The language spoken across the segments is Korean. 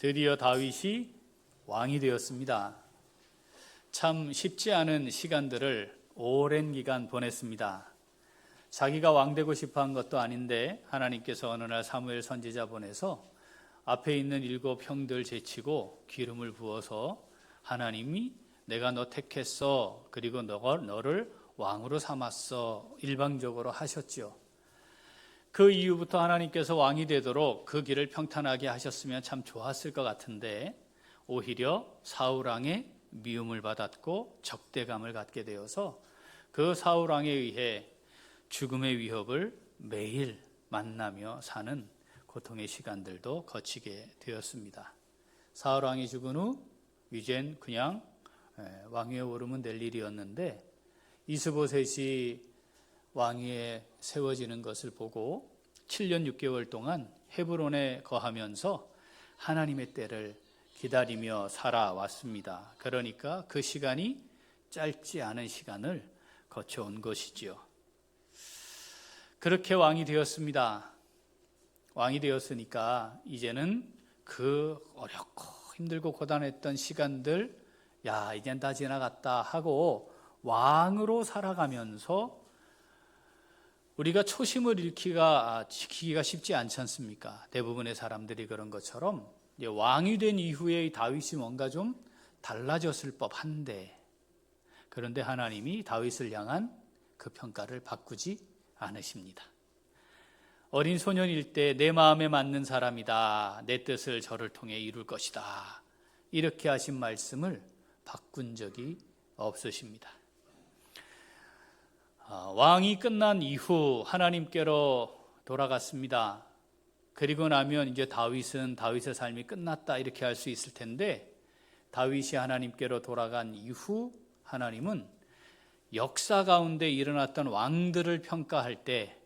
드디어 다윗이 왕이 되었습니다. 참 쉽지 않은 시간들을 오랜 기간 보냈습니다. 자기가 왕되고 싶어 한 것도 아닌데 하나님께서 어느 날 사무엘 선지자 보내서 앞에 있는 7 형들 제치고 기름을 부어서 하나님이 내가 너 택했어, 그리고 너를 왕으로 삼았어, 일방적으로 하셨지요. 그 이후부터 하나님께서 왕이 되도록 그 길을 평탄하게 하셨으면 참 좋았을 것 같은데 오히려 사울 왕의 미움을 받았고 적대감을 갖게 되어서 그 사울 왕에 의해 죽음의 위협을 매일 만나며 사는 고통의 시간들도 거치게 되었습니다. 사울 왕이 죽은 후 이젠 그냥 왕위에 오르면 될 일이었는데 이스보셋이 왕위에 세워지는 것을 보고 7년 6개월 동안 헤브론에 거하면서 하나님의 때를 기다리며 살아왔습니다. 그러니까 그 시간이 짧지 않은 시간을 거쳐온 것이지요. 그렇게 왕이 되었습니다. 왕이 되었으니까 이제는 그 어렵고 힘들고 고단했던 시간들 이젠 다 지나갔다 하고 왕으로 살아가면서 우리가 초심을 지키기가 쉽지 않지 않습니까? 대부분의 사람들이 그런 것처럼 왕이 된 이후에 다윗이 뭔가 좀 달라졌을 법한데, 그런데 하나님이 다윗을 향한 그 평가를 바꾸지 않으십니다. 어린 소년일 때 내 마음에 맞는 사람이다, 내 뜻을 저를 통해 이룰 것이다, 이렇게 하신 말씀을 바꾼 적이 없으십니다. 왕이 끝난 이후 하나님께로 돌아갔습니다. 그리고 나면 이제 다윗의 삶이 끝났다 이렇게 할 수 있을 텐데, 다윗이 하나님께로 돌아간 이후 하나님은 역사 가운데 일어났던 왕들을 평가할 때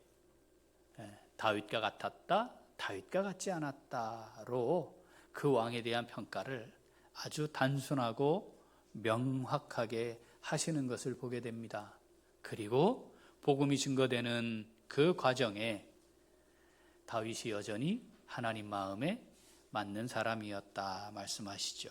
다윗과 같았다, 다윗과 같지 않았다로 그 왕에 대한 평가를 아주 단순하고 명확하게 하시는 것을 보게 됩니다. 그리고 복음이 증거되는 그 과정에 다윗이 여전히 하나님 마음에 맞는 사람이었다 말씀하시죠.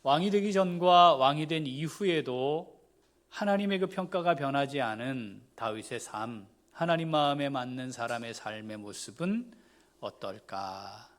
왕이 되기 전과 왕이 된 이후에도 하나님의 그 평가가 변하지 않은 다윗의 삶, 하나님 마음에 맞는 사람의 삶의 모습은 어떨까?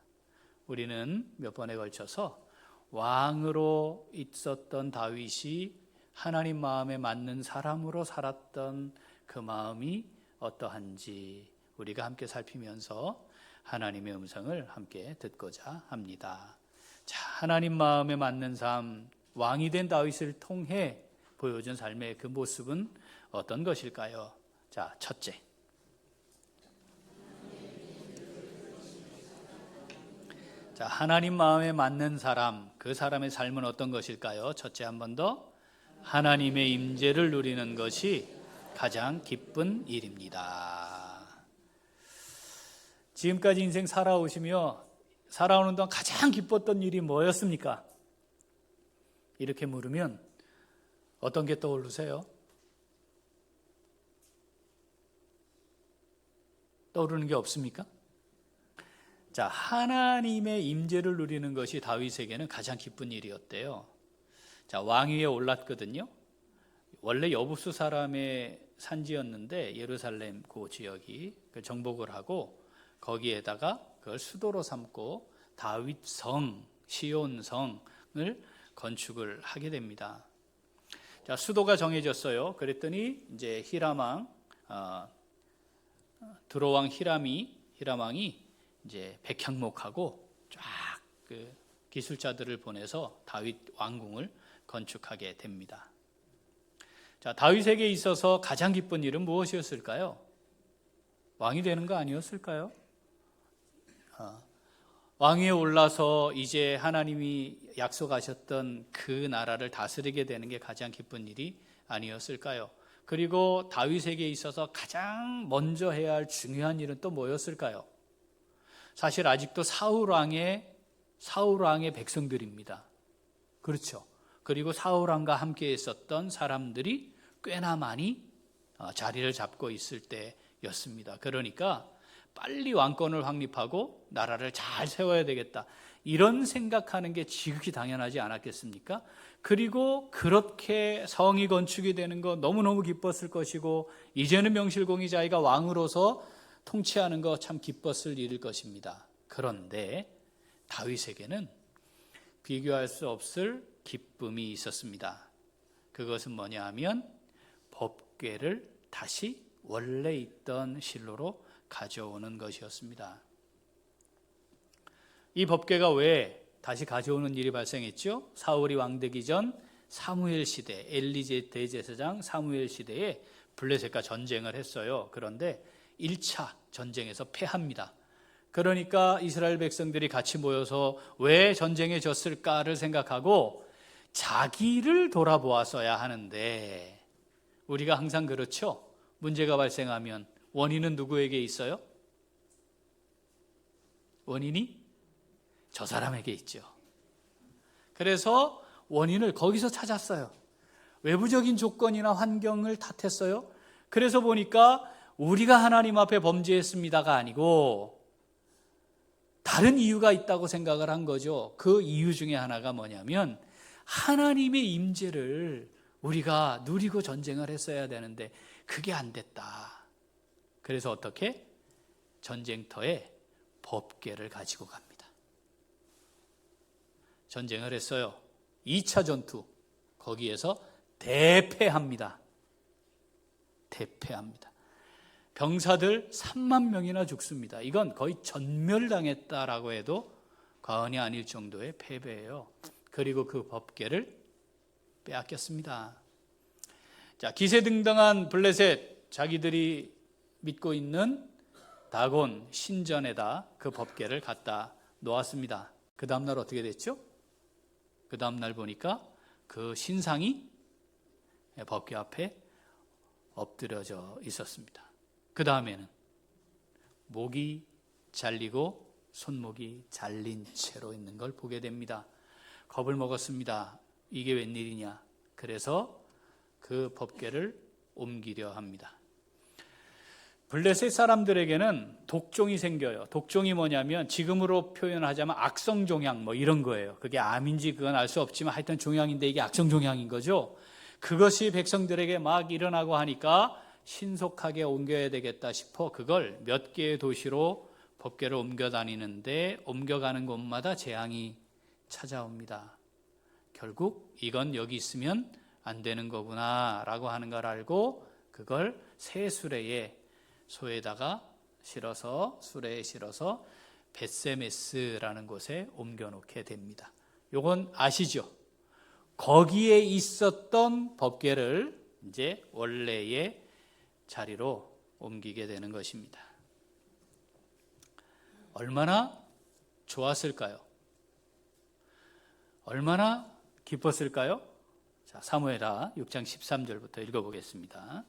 우리는 몇 번에 걸쳐서 왕으로 있었던 다윗이 하나님 마음에 맞는 사람으로 살았던 그 마음이 어떠한지 우리가 함께 살피면서 하나님의 음성을 함께 듣고자 합니다. 자, 하나님 마음에 맞는 삶, 왕이 된 다윗을 통해 보여준 삶의 그 모습은 어떤 것일까요? 자, 첫째, 하나님 마음에 맞는 사람, 그 사람의 삶은 어떤 것일까요? 첫째, 한 번 더. 하나님의 임재를 누리는 것이 가장 기쁜 일입니다. 지금까지 인생 살아오시며 살아오는 동안 가장 기뻤던 일이 뭐였습니까? 이렇게 물으면 어떤 게 떠오르세요? 떠오르는 게 없습니까? 자, 하나님의 임재를 누리는 것이 다윗에게는 가장 기쁜 일이었대요. 자, 왕위에 올랐거든요. 원래 여부수 사람의 산지였는데 예루살렘 그 지역이 정복을 하고 거기에다가 그걸 수도로 삼고 다윗성, 시온성을 건축을 하게 됩니다. 자, 수도가 정해졌어요. 그랬더니 이제 히람왕, 드로왕 히람왕이 이제 백향목하고 쫙 그 기술자들을 보내서 다윗 왕궁을 건축하게 됩니다. 자, 다윗에게 있어서 가장 기쁜 일은 무엇이었을까요? 왕이 되는 거 아니었을까요? 왕위에 올라서 이제 하나님이 약속하셨던 그 나라를 다스리게 되는 게 가장 기쁜 일이 아니었을까요? 그리고 다윗에게 있어서 가장 먼저 해야 할 중요한 일은 또 뭐였을까요? 사실 아직도 사울 왕의 백성들입니다. 그렇죠. 그리고 사울 왕과 함께 있었던 사람들이 꽤나 많이 자리를 잡고 있을 때였습니다. 그러니까 빨리 왕권을 확립하고 나라를 잘 세워야 되겠다, 이런 생각하는 게 지극히 당연하지 않았겠습니까? 그리고 그렇게 성이 건축이 되는 거 너무너무 기뻤을 것이고, 이제는 명실공히 자기가 왕으로서 통치하는 거 참 기뻤을 일일 것입니다. 그런데 다윗에게는 비교할 수 없을 기쁨이 있었습니다. 그것은 뭐냐 하면 법궤를 다시 원래 있던 실로로 가져오는 것이었습니다. 이 법궤가 왜 다시 가져오는 일이 발생했죠? 사울이 왕되기 전 사무엘 시대, 엘리 대제사장 사무엘 시대에 블레셋과 전쟁을 했어요. 그런데 1차 전쟁에서 패합니다. 그러니까 이스라엘 백성들이 같이 모여서 왜 전쟁에 졌을까를 생각하고 자기를 돌아보았어야 하는데, 우리가 항상 그렇죠? 문제가 발생하면 원인은 누구에게 있어요? 원인이 저 사람에게 있죠. 그래서 원인을 거기서 찾았어요. 외부적인 조건이나 환경을 탓했어요. 그래서 보니까 우리가 하나님 앞에 범죄했습니다가 아니고 다른 이유가 있다고 생각을 한 거죠. 그 이유 중에 하나가 뭐냐면 하나님의 임재를 우리가 누리고 전쟁을 했어야 되는데 그게 안 됐다. 그래서 어떻게? 전쟁터에 법궤를 가지고 갑니다. 전쟁을 했어요. 2차 전투, 거기에서 대패합니다. 대패합니다. 병사들 3만 명이나 죽습니다. 이건 거의 전멸당했다라고 해도 과언이 아닐 정도의 패배예요. 그리고 그 법궤를 빼앗겼습니다. 자, 기세등등한 블레셋, 자기들이 믿고 있는 다곤 신전에다 그 법궤를 갖다 놓았습니다. 그 다음날 어떻게 됐죠? 그 다음날 보니까 그 신상이 법궤 앞에 엎드려져 있었습니다. 그 다음에는 목이 잘리고 손목이 잘린 채로 있는 걸 보게 됩니다. 겁을 먹었습니다. 이게 웬일이냐? 그래서 그 법궤를 옮기려 합니다. 블레셋 사람들에게는 독종이 생겨요. 독종이 뭐냐면 지금으로 표현하자면 악성종양 뭐 이런 거예요. 그게 암인지 그건 알 수 없지만 하여튼 종양인데 이게 악성종양인 거죠. 그것이 백성들에게 막 일어나고 하니까 신속하게 옮겨야 되겠다 싶어 그걸 몇 개의 도시로 법궤를 옮겨 다니는데 옮겨가는 곳마다 재앙이 찾아옵니다. 결국 이건 여기 있으면 안 되는 거구나 라고 하는 걸 알고 그걸 새 수레에 소에다가 실어서 수레에 실어서 벳세메스라는 곳에 옮겨놓게 됩니다. 요건 아시죠? 거기에 있었던 법궤를 이제 원래의 자리로 옮기게 되는 것입니다. 얼마나 좋았을까요? 얼마나 기뻤을까요? 자, 사무엘하 6장 13절부터 읽어보겠습니다.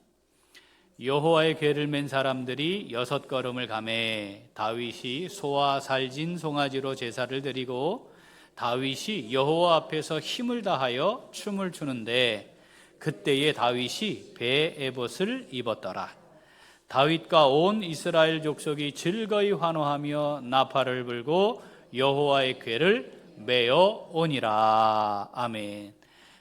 여호와의 궤를 맨 사람들이 6걸음을 가매 다윗이 소와 살진 송아지로 제사를 드리고 다윗이 여호와 앞에서 힘을 다하여 춤을 추는데 그때에 다윗이 배 에봇을 입었더라. 다윗과 온 이스라엘 족속이 즐거이 환호하며 나팔을 불고 여호와의 궤를 메어 오니라. 아멘.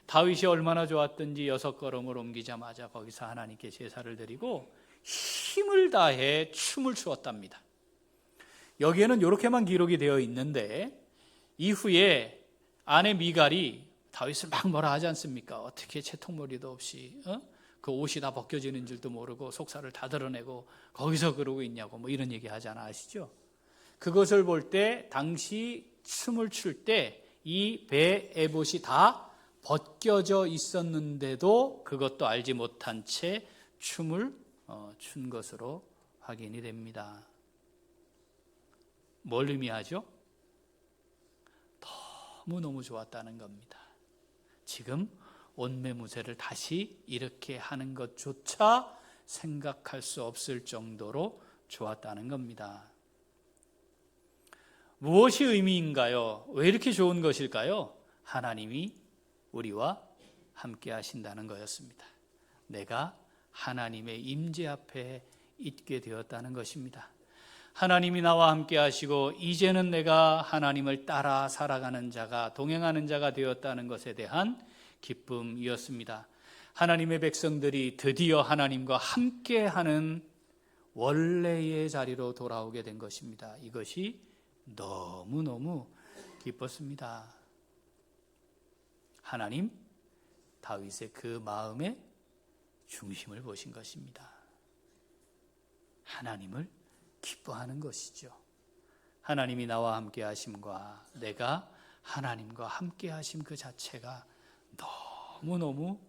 다윗이 얼마나 좋았던지 6걸음을 옮기자마자 거기서 하나님께 제사를 드리고 힘을 다해 춤을 추었답니다. 여기에는 이렇게만 기록이 되어 있는데 이후에 아내 미갈이 다윗을 막 뭐라 하지 않습니까? 어떻게 채통머리도 없이 그 옷이 다 벗겨지는 줄도 모르고 속살을 다 드러내고 거기서 그러고 있냐고 뭐 이런 얘기 하잖아, 아시죠? 그것을 볼 때 당시 춤을 출 때 이 배 에봇이 다 벗겨져 있었는데도 그것도 알지 못한 채 춤을 춘 것으로 확인이 됩니다. 뭘 의미하죠? 너무너무 좋았다는 겁니다. 지금 온매무새를 다시 이렇게 하는 것조차 생각할 수 없을 정도로 좋았다는 겁니다. 무엇이 의미인가요? 왜 이렇게 좋은 것일까요? 하나님이 우리와 함께 하신다는 거였습니다. 내가 하나님의 임재 앞에 있게 되었다는 것입니다. 하나님이 나와 함께 하시고 이제는 내가 하나님을 따라 살아가는 자가, 동행하는 자가 되었다는 것에 대한 기쁨이었습니다. 하나님의 백성들이 드디어 하나님과 함께하는 원래의 자리로 돌아오게 된 것입니다. 이것이 너무너무 기뻤습니다. 하나님, 다윗의 그 마음의 중심을 보신 것입니다. 하나님을 기뻐하는 것이죠. 하나님이 나와 함께 하심과 내가 하나님과 함께 하심 그 자체가 너무너무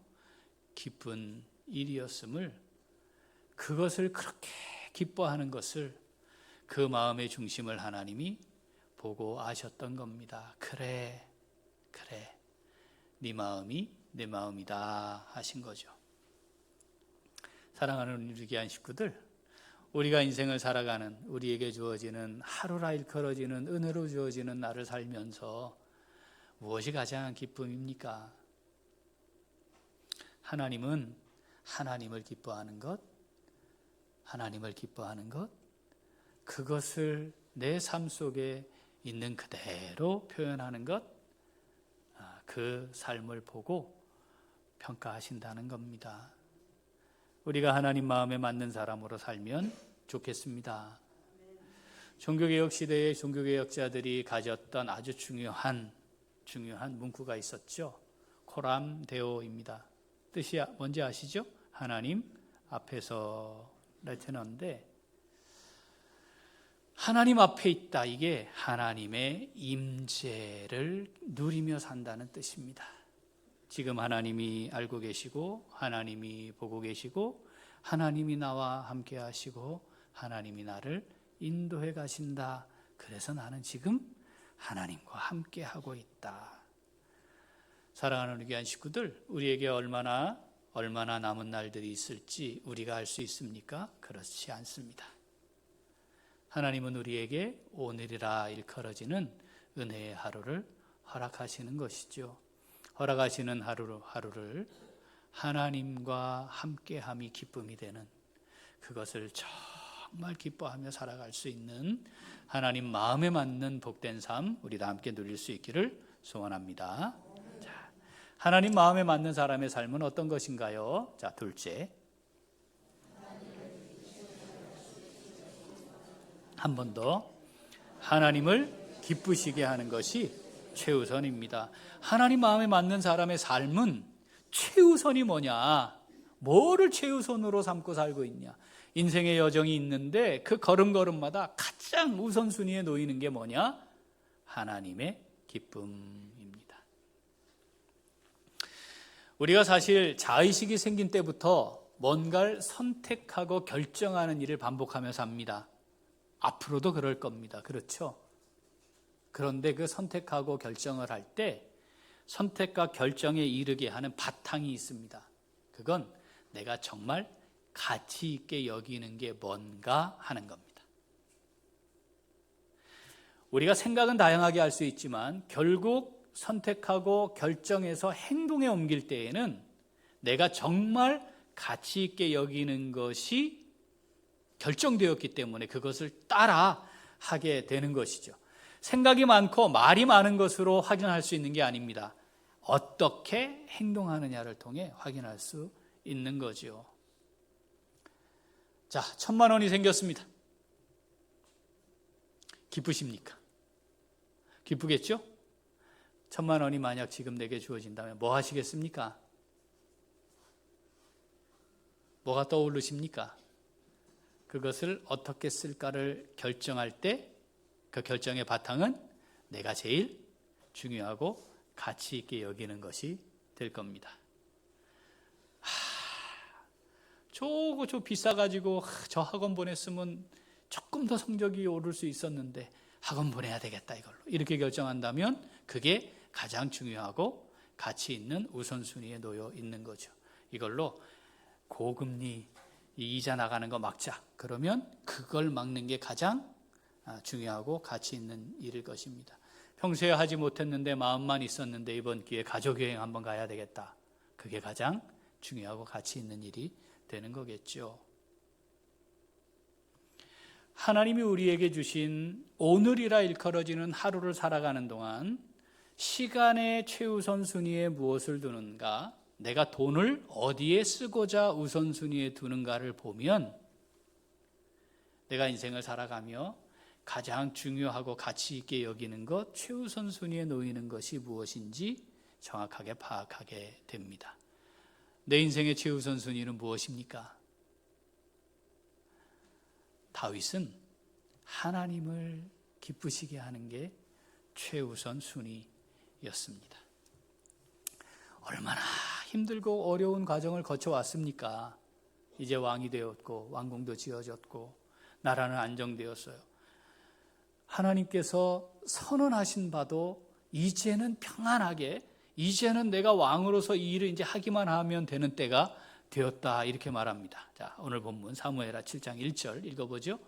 기쁜 일이었음을, 그것을 그렇게 기뻐하는 것을, 그 마음의 중심을 하나님이 보고 아셨던 겁니다. 그래, 네 마음이 내 마음이다 하신 거죠. 사랑하는 우리 귀한 식구들, 우리가 인생을 살아가는, 우리에게 주어지는, 하루라 일컬어지는 은혜로 주어지는 날을 살면서 무엇이 가장 기쁨입니까? 하나님은 하나님을 기뻐하는 것, 그것을 내 삶 속에 있는 그대로 표현하는 것, 그 삶을 보고 평가하신다는 겁니다. 우리가 하나님 마음에 맞는 사람으로 살면 좋겠습니다. 종교개혁 시대의 종교개혁자들이 가졌던 아주 중요한 문구가 있었죠. 코람 데오입니다. 뜻이 뭔지 아시죠? 하나님 앞에서 라틴어인데, 하나님 앞에 있다, 이게 하나님의 임재를 누리며 산다는 뜻입니다. 지금 하나님이 알고 계시고, 하나님이 보고 계시고, 하나님이 나와 함께 하시고, 하나님이 나를 인도해 가신다. 그래서 나는 지금 하나님과 함께 하고 있다. 사랑하는 귀한 식구들, 우리에게 얼마나 남은 날들이 있을지 우리가 알 수 있습니까? 그렇지 않습니다. 하나님은 우리에게 오늘이라 일컬어지는 은혜의 하루를 허락하시는 것이죠. 허락하시는 하루를 하나님과 함께함이 기쁨이 되는, 그것을 정말 기뻐하며 살아갈 수 있는 하나님 마음에 맞는 복된 삶, 우리 다 함께 누릴 수 있기를 소원합니다. 자, 하나님 마음에 맞는 사람의 삶은 어떤 것인가요? 자, 둘째, 한 번 더, 하나님을 기쁘시게 하는 것이 최우선입니다. 하나님 마음에 맞는 사람의 삶은 최우선이 뭐냐? 뭐를 최우선으로 삼고 살고 있냐? 인생의 여정이 있는데 그 걸음걸음마다 가장 우선순위에 놓이는 게 뭐냐? 하나님의 기쁨입니다. 우리가 사실 자의식이 생긴 때부터 뭔가를 선택하고 결정하는 일을 반복하며 삽니다. 앞으로도 그럴 겁니다. 그렇죠? 그런데 그 선택하고 결정을 할 때 선택과 결정에 이르게 하는 바탕이 있습니다. 그건 내가 정말 가치 있게 여기는 게 뭔가 하는 겁니다. 우리가 생각은 다양하게 할 수 있지만 결국 선택하고 결정해서 행동에 옮길 때에는 내가 정말 가치 있게 여기는 것이 결정되었기 때문에 그것을 따라 하게 되는 것이죠. 생각이 많고 말이 많은 것으로 확인할 수 있는 게 아닙니다. 어떻게 행동하느냐를 통해 확인할 수 있는 거죠. 자, 1,000만 원이 생겼습니다. 기쁘십니까? 기쁘겠죠? 1,000만 원이 만약 지금 내게 주어진다면 뭐 하시겠습니까? 뭐가 떠오르십니까? 그것을 어떻게 쓸까를 결정할 때 그 결정의 바탕은 내가 제일 중요하고 가치 있게 여기는 것이 될 겁니다. 저거 비싸가지고 저 학원 보냈으면 조금 더 성적이 오를 수 있었는데 학원 보내야 되겠다, 이걸로 이렇게 결정한다면 그게 가장 중요하고 가치 있는 우선순위에 놓여 있는 거죠. 이걸로 고금리 이자 나가는 거 막자, 그러면 그걸 막는 게 가장 중요하고 가치 있는 일일 것입니다. 평소에 하지 못했는데 마음만 있었는데 이번 기회에 가족여행 한번 가야 되겠다, 그게 가장 중요하고 가치 있는 일이 되는 거겠죠. 하나님이 우리에게 주신 오늘이라 일컬어지는 하루를 살아가는 동안 시간의 최우선 순위에 무엇을 두는가, 내가 돈을 어디에 쓰고자 우선순위에 두는가를 보면 내가 인생을 살아가며 가장 중요하고 가치 있게 여기는 것, 최우선 순위에 놓이는 것이 무엇인지 정확하게 파악하게 됩니다. 내 인생의 최우선 순위는 무엇입니까? 다윗은 하나님을 기쁘시게 하는 게 최우선 순위였습니다. 얼마나 힘들고 어려운 과정을 거쳐왔습니까? 이제 왕이 되었고 왕궁도 지어졌고 나라는 안정되었어요. 하나님께서 선언하신 바도 이제는 평안하게, 이제는 내가 왕으로서 이 일을 이제 하기만 하면 되는 때가 되었다, 이렇게 말합니다. 자, 오늘 본문 사무엘하 7장 1절 읽어보죠.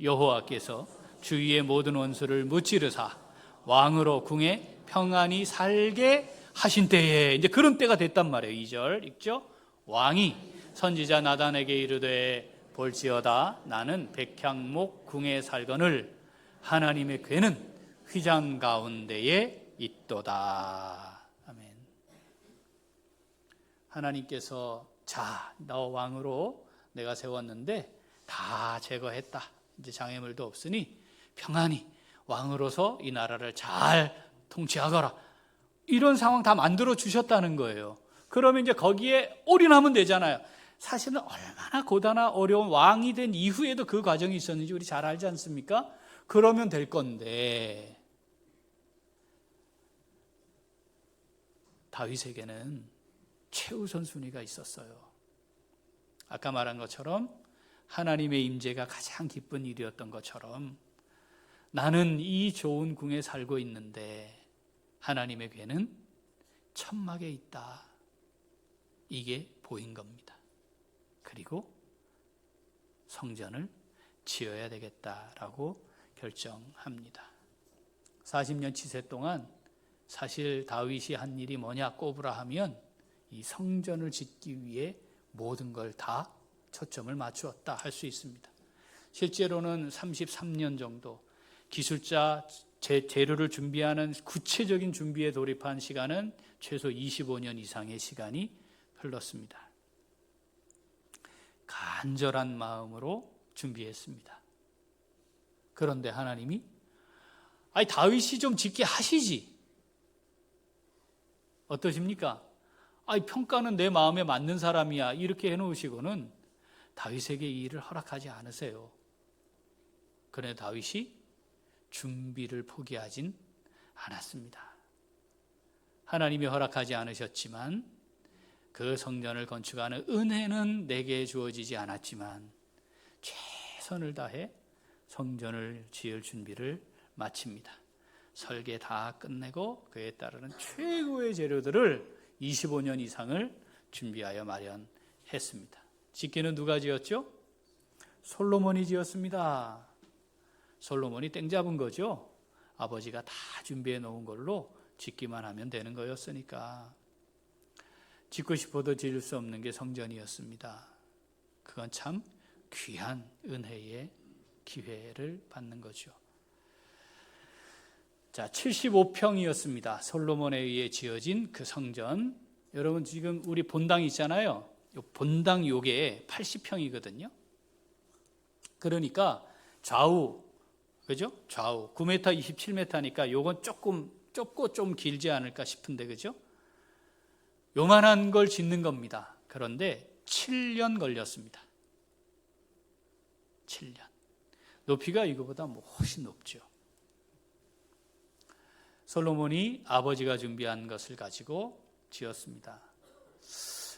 여호와께서 주위의 모든 원수를 무찌르사 왕으로 궁에 평안히 살게 하신 때에, 이제 그런 때가 됐단 말이에요. 2절 읽죠. 왕이 선지자 나단에게 이르되 볼지어다 나는 백향목 궁에 살거늘 하나님의 궤는 휘장 가운데에 있도다. 아멘. 하나님께서 자, 너 왕으로 내가 세웠는데 다 제거했다. 이제 장애물도 없으니 평안히 왕으로서 이 나라를 잘 통치하거라. 이런 상황 다 만들어 주셨다는 거예요. 그러면 이제 거기에 올인하면 되잖아요. 사실은 얼마나 고단한 어려운 왕이 된 이후에도 그 과정이 있었는지 우리 잘 알지 않습니까? 그러면 될 건데 다윗에게는 최우선 순위가 있었어요. 아까 말한 것처럼 하나님의 임재가 가장 기쁜 일이었던 것처럼 나는 이 좋은 궁에 살고 있는데 하나님의 궤는 천막에 있다. 이게 보인 겁니다. 그리고 성전을 지어야 되겠다라고 결정합니다. 40년 치세 동안 사실 다윗이 한 일이 뭐냐 꼽으라 하면 이 성전을 짓기 위해 모든 걸 다 초점을 맞추었다 할 수 있습니다. 실제로는 33년 정도 기술자 재료를 준비하는 구체적인 준비에 돌입한 시간은 최소 25년 이상의 시간이 흘렀습니다. 간절한 마음으로 준비했습니다. 그런데 하나님이 아니 다윗이 좀 짓게 하시지. 어떠십니까? 아니 평가는 내 마음에 맞는 사람이야. 이렇게 해놓으시고는 다윗에게 이 일을 허락하지 않으세요. 그런데 다윗이 준비를 포기하진 않았습니다. 하나님이 허락하지 않으셨지만 그 성전을 건축하는 은혜는 내게 주어지지 않았지만 최선을 다해 성전을 지을 준비를 마칩니다. 설계 다 끝내고 그에 따르는 최고의 재료들을 25년 이상을 준비하여 마련했습니다. 짓기는 누가 지었죠? 솔로몬이 지었습니다. 솔로몬이 땡 잡은 거죠. 아버지가 다 준비해 놓은 걸로 짓기만 하면 되는 거였으니까. 짓고 싶어도 지을 수 없는 게 성전이었습니다. 그건 참 귀한 은혜의 기회를 받는 거죠. 자, 75평이었습니다. 솔로몬에 의해 지어진 그 성전. 여러분 지금 우리 본당 있잖아요. 본당 요게 80평이거든요. 그러니까 좌우, 그죠? 좌우 9m, 27m니까 요건 조금 좁고 좀 길지 않을까 싶은데, 그죠? 요만한 걸 짓는 겁니다. 그런데 7년 걸렸습니다. 7년. 높이가 이거보다 훨씬 높죠. 솔로몬이 아버지가 준비한 것을 가지고 지었습니다.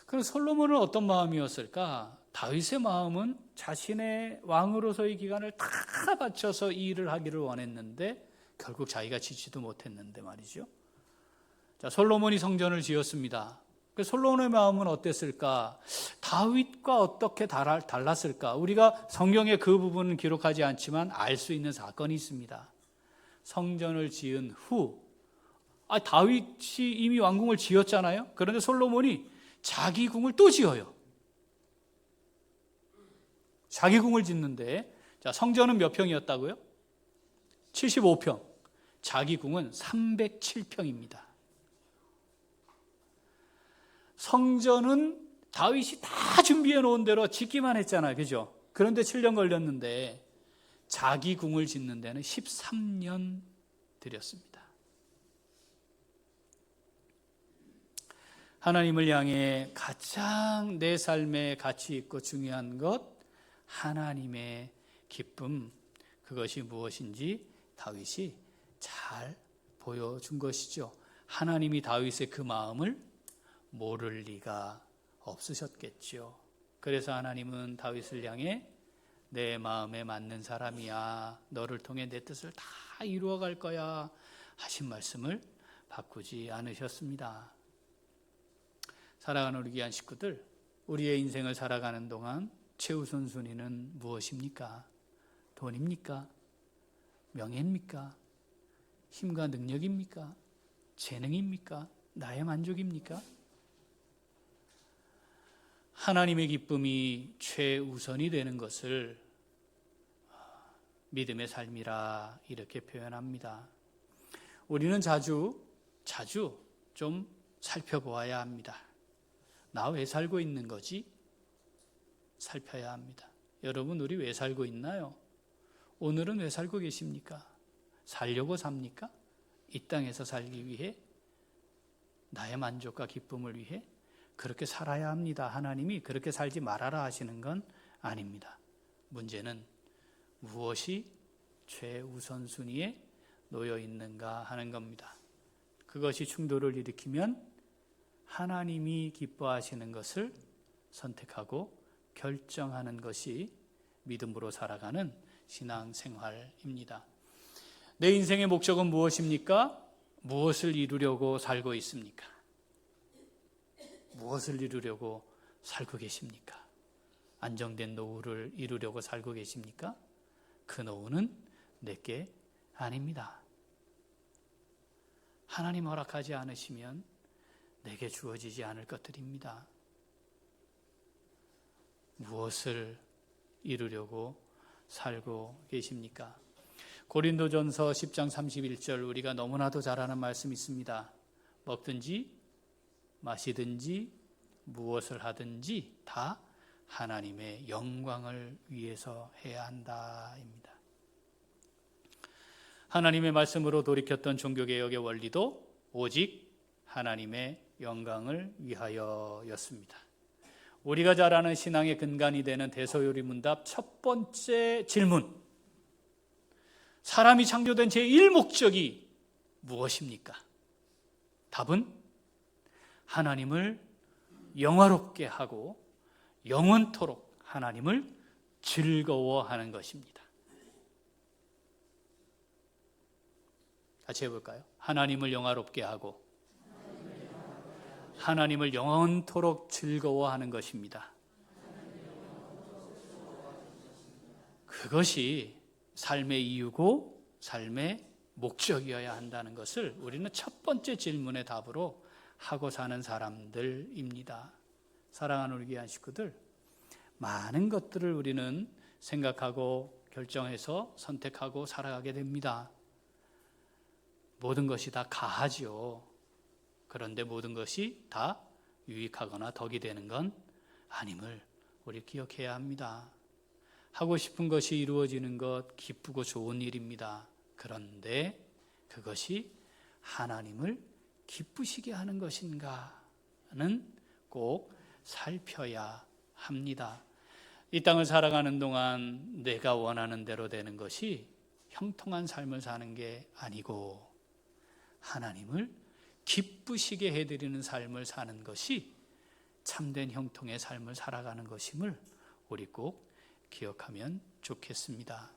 그럼 솔로몬은 어떤 마음이었을까? 다윗의 마음은 자신의 왕으로서의 기간을 다 바쳐서 이 일을 하기를 원했는데 결국 자기가 지지도 못했는데 말이죠. 자, 솔로몬이 성전을 지었습니다. 솔로몬의 마음은 어땠을까? 다윗과 어떻게 달랐을까? 우리가 성경에 그 부분은 기록하지 않지만 알 수 있는 사건이 있습니다. 성전을 지은 후, 다윗이 이미 왕궁을 지었잖아요. 그런데 솔로몬이 자기 궁을 또 지어요. 자기 궁을 짓는데 자, 성전은 몇 평이었다고요? 75평. 자기 궁은 307평입니다. 성전은 다윗이 다 준비해 놓은 대로 짓기만 했잖아요. 그죠? 그런데 7년 걸렸는데 자기 궁을 짓는 데는 13년 들였습니다. 하나님을 향해 가장 내 삶에 가치 있고 중요한 것, 하나님의 기쁨, 그것이 무엇인지 다윗이 잘 보여준 것이죠. 하나님이 다윗의 그 마음을 모를 리가 없으셨겠죠. 그래서 하나님은 다윗을 향해 내 마음에 맞는 사람이야, 너를 통해 내 뜻을 다 이루어 갈 거야 하신 말씀을 바꾸지 않으셨습니다. 사랑하는 우리 귀한 식구들, 우리의 인생을 살아가는 동안 최우선 순위는 무엇입니까? 돈입니까? 명예입니까? 힘과 능력입니까? 재능입니까? 나의 만족입니까? 하나님의 기쁨이 최우선이 되는 것을 믿음의 삶이라 이렇게 표현합니다. 우리는 자주 좀 살펴보아야 합니다. 나 왜 살고 있는 거지? 살펴야 합니다. 여러분, 우리 왜 살고 있나요? 오늘은 왜 살고 계십니까? 살려고 삽니까? 이 땅에서 살기 위해? 나의 만족과 기쁨을 위해? 그렇게 살아야 합니다. 하나님이 그렇게 살지 말아라 하시는 건 아닙니다. 문제는 무엇이 최우선순위에 놓여 있는가 하는 겁니다. 그것이 충돌을 일으키면 하나님이 기뻐하시는 것을 선택하고 결정하는 것이 믿음으로 살아가는 신앙생활입니다. 내 인생의 목적은 무엇입니까? 무엇을 이루려고 살고 있습니까? 무엇을 이루려고 살고 계십니까? 안정된 노후를 이루려고 살고 계십니까? 그 노후는 내게 아닙니다. 하나님 허락하지 않으시면 내게 주어지지 않을 것들입니다. 무엇을 이루려고 살고 계십니까? 고린도전서 10장 31절, 우리가 너무나도 잘 아는 말씀이 있습니다. 먹든지 마시든지 무엇을 하든지 다 하나님의 영광을 위해서 해야 한다입니다. 하나님의 말씀으로 돌이켰던 종교개혁의 원리도 오직 하나님의 영광을 위하여였습니다. 우리가 잘 아는 신앙의 근간이 되는 대소요리문답 첫 번째 질문, 사람이 창조된 제1목적이 무엇입니까? 답은 하나님을 영화롭게 하고 영원토록 하나님을 즐거워하는 것입니다. 같이 해볼까요? 하나님을 영화롭게 하고 하나님을 영원토록 즐거워하는 것입니다. 그것이 삶의 이유고 삶의 목적이어야 한다는 것을 우리는 첫 번째 질문의 답으로 하고 사는 사람들입니다. 사랑하는 우리 귀한 식구들, 많은 것들을 우리는 생각하고 결정해서 선택하고 살아가게 됩니다. 모든 것이 다 가하죠. 그런데 모든 것이 다 유익하거나 덕이 되는 건 아님을 우리 기억해야 합니다. 하고 싶은 것이 이루어지는 것 기쁘고 좋은 일입니다. 그런데 그것이 하나님을 기쁘시게 하는 것인가는 꼭 살펴야 합니다. 이 땅을 살아가는 동안 내가 원하는 대로 되는 것이 형통한 삶을 사는 게 아니고 하나님을 기쁘시게 해드리는 삶을 사는 것이 참된 형통의 삶을 살아가는 것임을 우리 꼭 기억하면 좋겠습니다.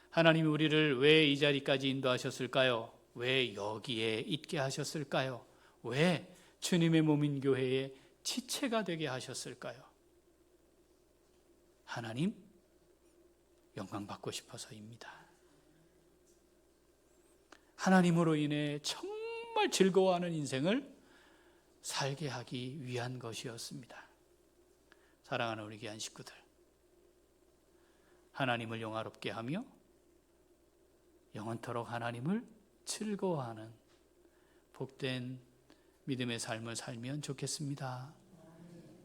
하나님이 우리를 왜 이 자리까지 인도하셨을까요? 왜 여기에 있게 하셨을까요? 왜 주님의 몸인 교회의 지체가 되게 하셨을까요? 하나님 영광 받고 싶어서입니다. 하나님으로 인해 정말 즐거워하는 인생을 살게 하기 위한 것이었습니다. 사랑하는 우리 귀한 식구들, 하나님을 영화롭게 하며 영원토록 하나님을 즐거워하는 복된 믿음의 삶을 살면 좋겠습니다.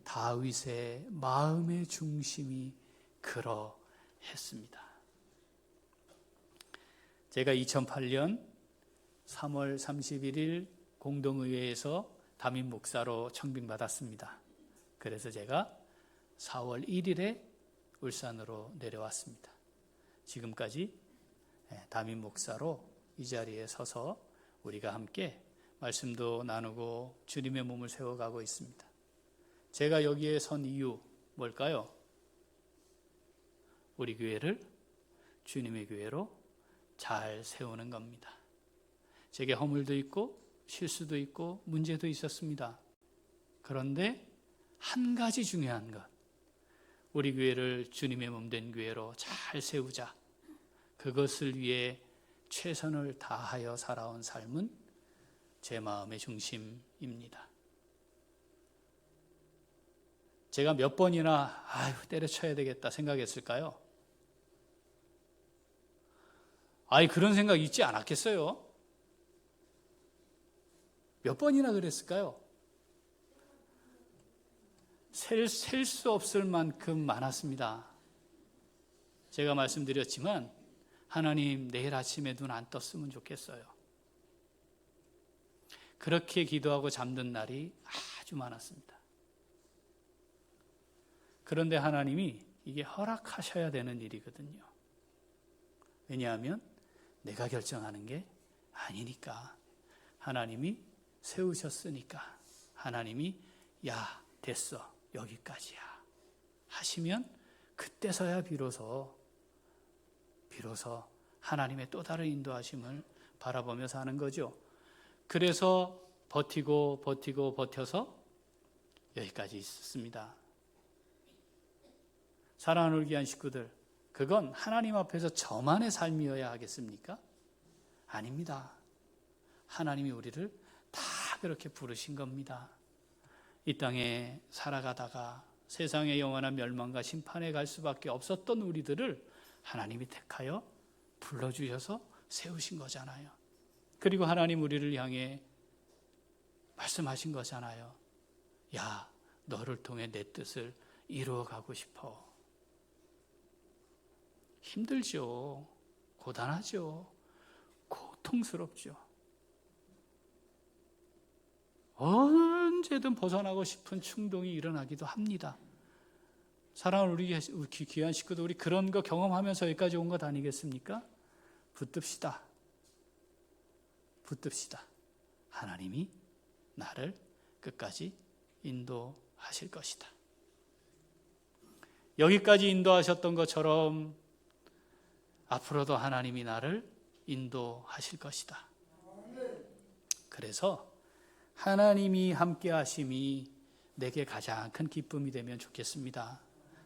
다윗의 마음의 중심이 그러했습니다. 제가 2008년 3월 31일 공동의회에서 담임 목사로 청빙받았습니다. 그래서 제가 4월 1일에 울산으로 내려왔습니다. 지금까지 담임 목사로 이 자리에 서서 우리가 함께 말씀도 나누고 주님의 몸을 세워가고 있습니다. 제가 여기에 선 이유 뭘까요? 우리 교회를 주님의 교회로 잘 세우는 겁니다. 제게 허물도 있고 실수도 있고 문제도 있었습니다. 그런데 한 가지 중요한 것, 우리 교회를 주님의 몸된 교회로 잘 세우자. 그것을 위해 최선을 다하여 살아온 삶은 제 마음의 중심입니다. 제가 몇 번이나 때려쳐야 되겠다 생각했을까요? 그런 생각 있지 않았겠어요? 몇 번이나 그랬을까요? 셀 수 없을 만큼 많았습니다. 제가 말씀드렸지만 하나님 내일 아침에 눈 안 떴으면 좋겠어요. 그렇게 기도하고 잠든 날이 아주 많았습니다. 그런데 하나님이 이게 허락하셔야 되는 일이거든요. 왜냐하면 내가 결정하는 게 아니니까. 하나님이 세우셨으니까. 하나님이 야 됐어 여기까지야 하시면 그때서야 비로소 하나님의 또 다른 인도하심을 바라보며 사는 거죠. 그래서 버텨서 여기까지 있었습니다. 사랑하는 우리 귀한 식구들, 그건 하나님 앞에서 저만의 삶이어야 하겠습니까? 아닙니다. 하나님이 우리를 다 그렇게 부르신 겁니다. 이 땅에 살아가다가 세상의 영원한 멸망과 심판에 갈 수밖에 없었던 우리들을 하나님이 택하여 불러주셔서 세우신 거잖아요. 그리고 하나님 우리를 향해 말씀하신 거잖아요. 야, 너를 통해 내 뜻을 이루어가고 싶어. 힘들죠. 고단하죠. 고통스럽죠. 언제든 벗어나고 싶은 충동이 일어나기도 합니다. 사랑하는 우리 귀한 식구들, 우리 그런 거 경험하면서 여기까지 온 것 아니겠습니까? 붙듭시다. 하나님이 나를 끝까지 인도하실 것이다. 여기까지 인도하셨던 것처럼 앞으로도 하나님이 나를 인도하실 것이다. 그래서 하나님이 함께 하심이 내게 가장 큰 기쁨이 되면 좋겠습니다.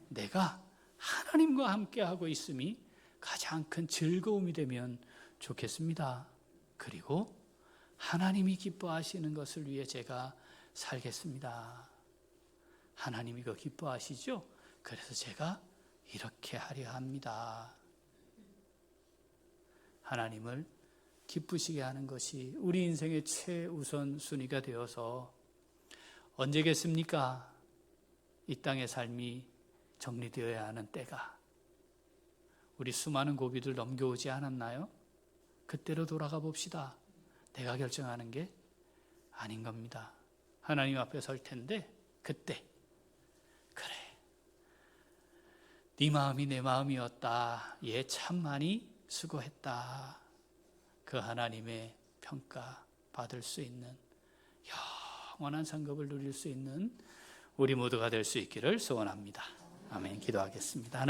내가 하나님과 함께 하고 있음이 가장 큰 즐거움이 되면 좋겠습니다. 그리고 하나님이 기뻐하시는 것을 위해 제가 살겠습니다. 하나님이 그거 기뻐하시죠? 그래서 제가 이렇게 하려 합니다. 하나님을 기쁘시게 하는 것이 우리 인생의 최우선 순위가 되어서 언제겠습니까? 이 땅의 삶이 정리되어야 하는 때가 우리 수많은 고비들 넘겨오지 않았나요? 그때로 돌아가 봅시다. 내가 결정하는 게 아닌 겁니다. 하나님 앞에 설 텐데 그때 그래 네 마음이 내 마음이었다. 얘 참 많이 수고했다. 그 하나님의 평가 받을 수 있는 영원한 상급을 누릴 수 있는 우리 모두가 될 수 있기를 소원합니다. 아멘. 기도하겠습니다.